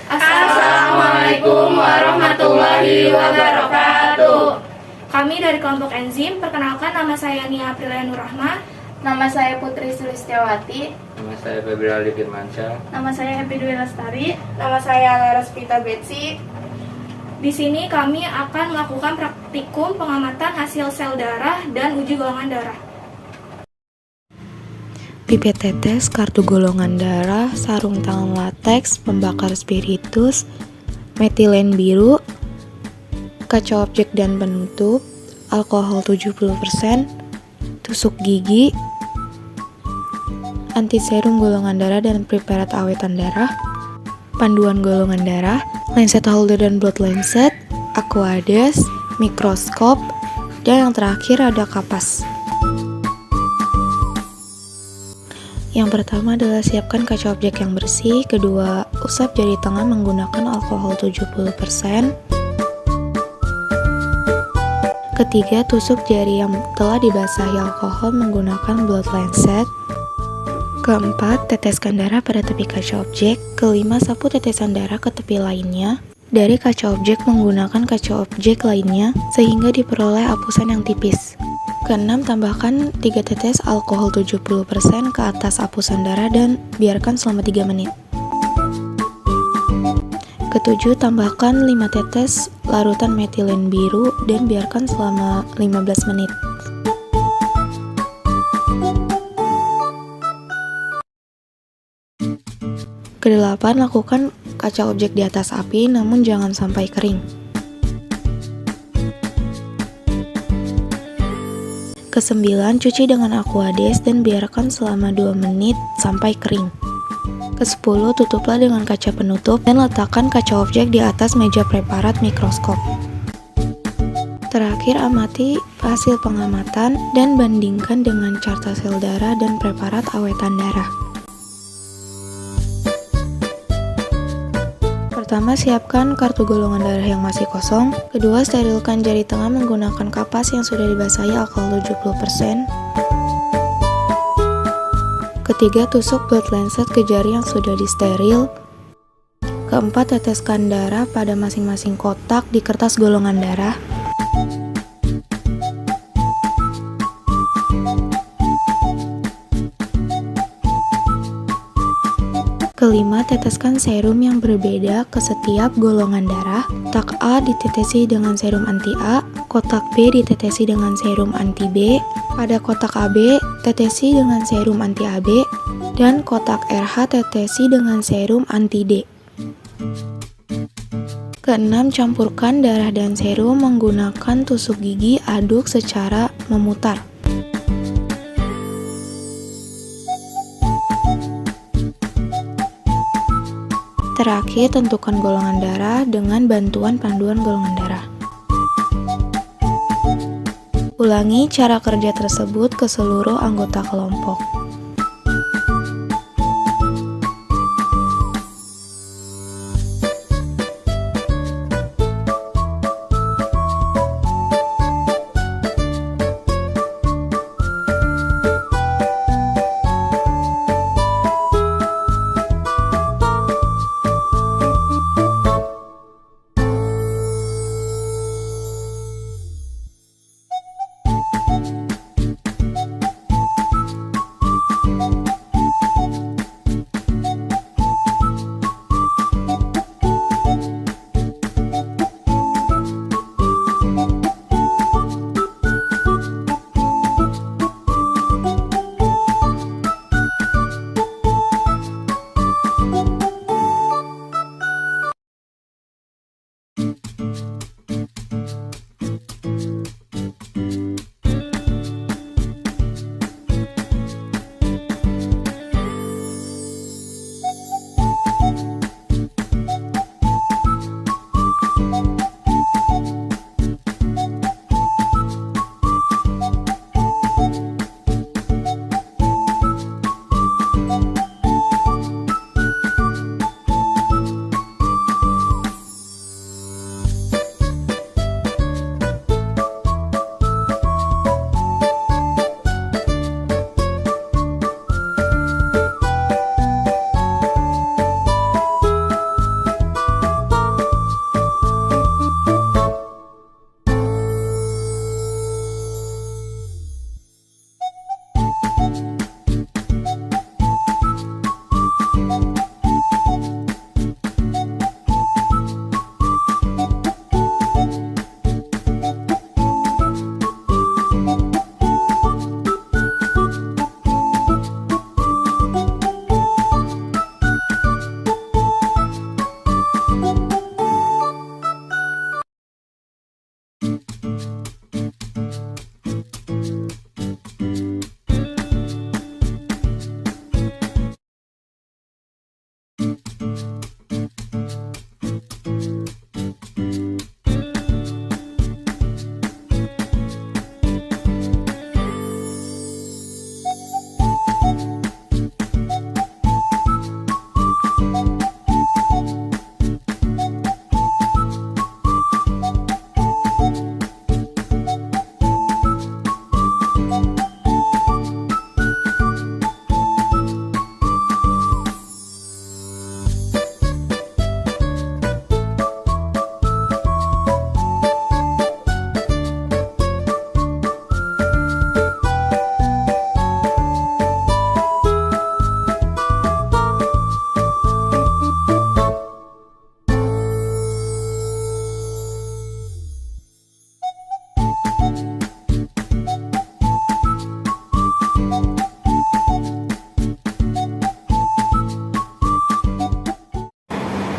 Assalamualaikum warahmatullahi wabarakatuh. Kami dari kelompok enzim, perkenalkan nama saya Nia Aprilia Nurrahma. Nama saya Putri Sulistiawati. Nama saya Febri Ali Firmansyah. Nama saya Happy Dwi Lestari. Nama saya Laras Pita Betsy. Di sini kami akan melakukan praktikum pengamatan hasil sel darah dan uji golongan darah. Pipet tetes, kartu golongan darah, sarung tangan lateks, pembakar spiritus, metilen biru, kaca objek dan penutup, alkohol 70%, tusuk gigi, antiserum golongan darah dan preparat awetan darah, panduan golongan darah, lancet holder dan blood lancet, aquades, mikroskop, dan yang terakhir ada kapas. Yang pertama adalah siapkan kaca objek yang bersih. Kedua, usap jari tengah menggunakan alkohol 70%. Ketiga, tusuk jari yang telah dibasahi alkohol menggunakan blood lancet. Keempat, teteskan darah pada tepi kaca objek. Kelima, sapu tetesan darah ke tepi lainnya dari kaca objek menggunakan kaca objek lainnya sehingga diperoleh apusan yang tipis. Keenam, tambahkan 3 tetes alkohol 70% ke atas apusan darah dan biarkan selama 3 menit. Ketujuh, tambahkan 5 tetes larutan metilen biru dan biarkan selama 15 menit. Kedelapan, lakukan kaca objek di atas api namun jangan sampai kering. Kesembilan, cuci dengan aquades dan biarkan selama 2 menit sampai kering. Kesepuluh, tutuplah dengan kaca penutup dan letakkan kaca objek di atas meja preparat mikroskop. Terakhir, amati hasil pengamatan dan bandingkan dengan carta sel darah dan preparat awetan darah. Pertama, siapkan kartu golongan darah yang masih kosong. Kedua, sterilkan jari tengah menggunakan kapas yang sudah dibasahi alkohol 70%. Ketiga, tusuk blood lancet ke jari yang sudah disteril. Keempat, teteskan darah pada masing-masing kotak di kertas golongan darah. Kelima, teteskan serum yang berbeda ke setiap golongan darah. Kotak A ditetesi dengan serum anti A, kotak B ditetesi dengan serum anti B, pada kotak AB tetesi dengan serum anti AB, dan kotak RH tetesi dengan serum anti D. Keenam, campurkan darah dan serum menggunakan tusuk gigi, aduk secara memutar. Terakhir, tentukan golongan darah dengan bantuan panduan golongan darah. Ulangi cara kerja tersebut ke seluruh anggota kelompok.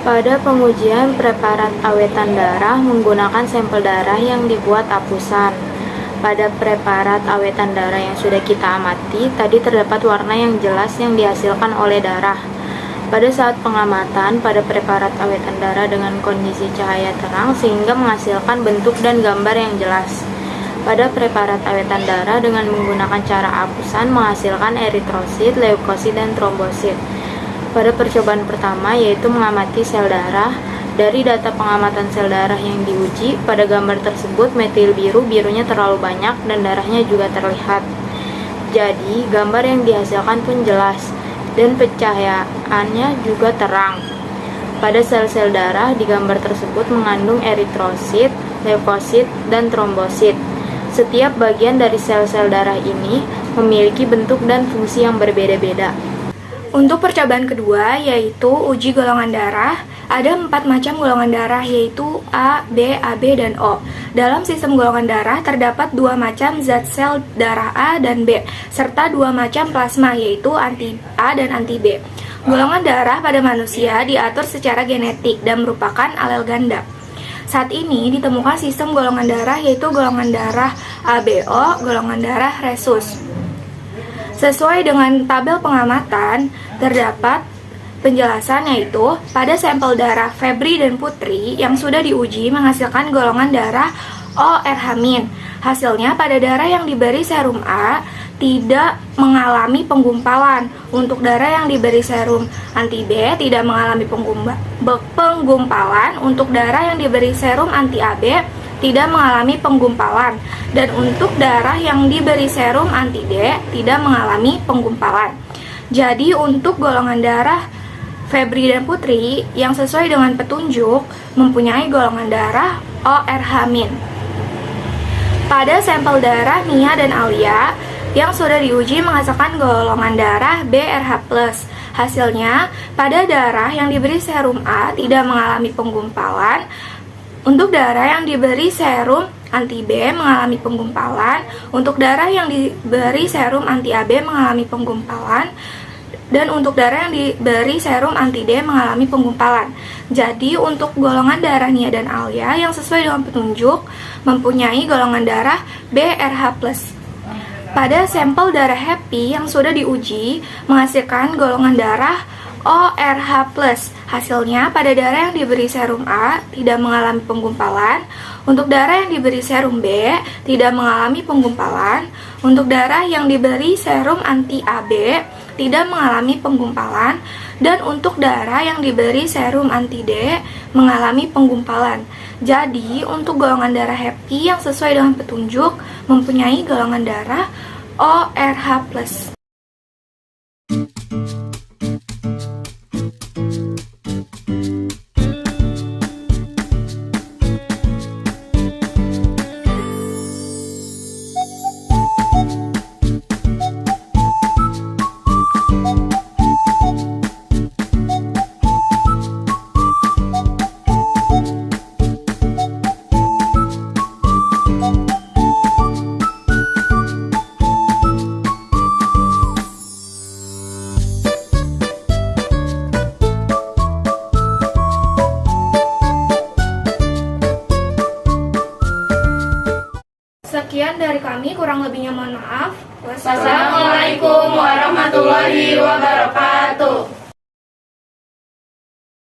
Pada pengujian preparat awetan darah menggunakan sampel darah yang dibuat apusan. Pada preparat awetan darah yang sudah kita amati, tadi terdapat warna yang jelas yang dihasilkan oleh darah. Pada saat pengamatan pada preparat awetan darah dengan kondisi cahaya terang sehingga menghasilkan bentuk dan gambar yang jelas. Pada preparat awetan darah dengan menggunakan cara apusan menghasilkan eritrosit, leukosit, dan trombosit. Pada percobaan pertama yaitu mengamati sel darah, dari data pengamatan sel darah yang diuji, pada gambar tersebut metil birunya terlalu banyak dan darahnya juga terlihat. Jadi, gambar yang dihasilkan pun jelas dan pencahayaannya juga terang. Pada sel-sel darah di gambar tersebut mengandung eritrosit, leukosit, dan trombosit. Setiap bagian dari sel-sel darah ini memiliki bentuk dan fungsi yang berbeda-beda. Untuk percobaan kedua, yaitu uji golongan darah, ada 4 macam golongan darah, yaitu A, B, AB, dan O. Dalam sistem golongan darah, terdapat 2 macam zat sel darah A dan B, serta 2 macam plasma, yaitu anti-A dan anti-B. Golongan darah pada manusia diatur secara genetik dan merupakan alel ganda. Saat ini ditemukan sistem golongan darah, yaitu golongan darah ABO, golongan darah rhesus. Sesuai dengan tabel pengamatan, terdapat penjelasan yaitu pada sampel darah Febri dan Putri yang sudah diuji menghasilkan golongan darah ORH-. Hasilnya pada darah yang diberi serum A tidak mengalami penggumpalan. Untuk darah yang diberi serum anti B tidak mengalami penggumpalan. Untuk darah yang diberi serum anti AB tidak mengalami penggumpalan, dan untuk darah yang diberi serum anti D tidak mengalami penggumpalan. Jadi untuk golongan darah Febri dan Putri yang sesuai dengan petunjuk mempunyai golongan darah ORH-. Pada sampel darah Nia dan Alia yang sudah diuji menghasilkan golongan darah BRH+. Hasilnya pada darah yang diberi serum A tidak mengalami penggumpalan. Untuk darah yang diberi serum anti B mengalami penggumpalan, untuk darah yang diberi serum anti AB mengalami penggumpalan, dan untuk darah yang diberi serum anti D mengalami penggumpalan. Jadi untuk golongan darah Nia dan Alia yang sesuai dengan petunjuk mempunyai golongan darah BRH+. Pada sampel darah Happy yang sudah diuji menghasilkan golongan darah ORH+. Hasilnya pada darah yang diberi serum A tidak mengalami penggumpalan, untuk darah yang diberi serum B tidak mengalami penggumpalan, untuk darah yang diberi serum anti AB tidak mengalami penggumpalan, dan untuk darah yang diberi serum anti D mengalami penggumpalan. Jadi untuk golongan darah Happy yang sesuai dengan petunjuk mempunyai golongan darah ORH+. Sekian dari kami, kurang lebihnya mohon maaf. Wassalamualaikum warahmatullahi wabarakatuh.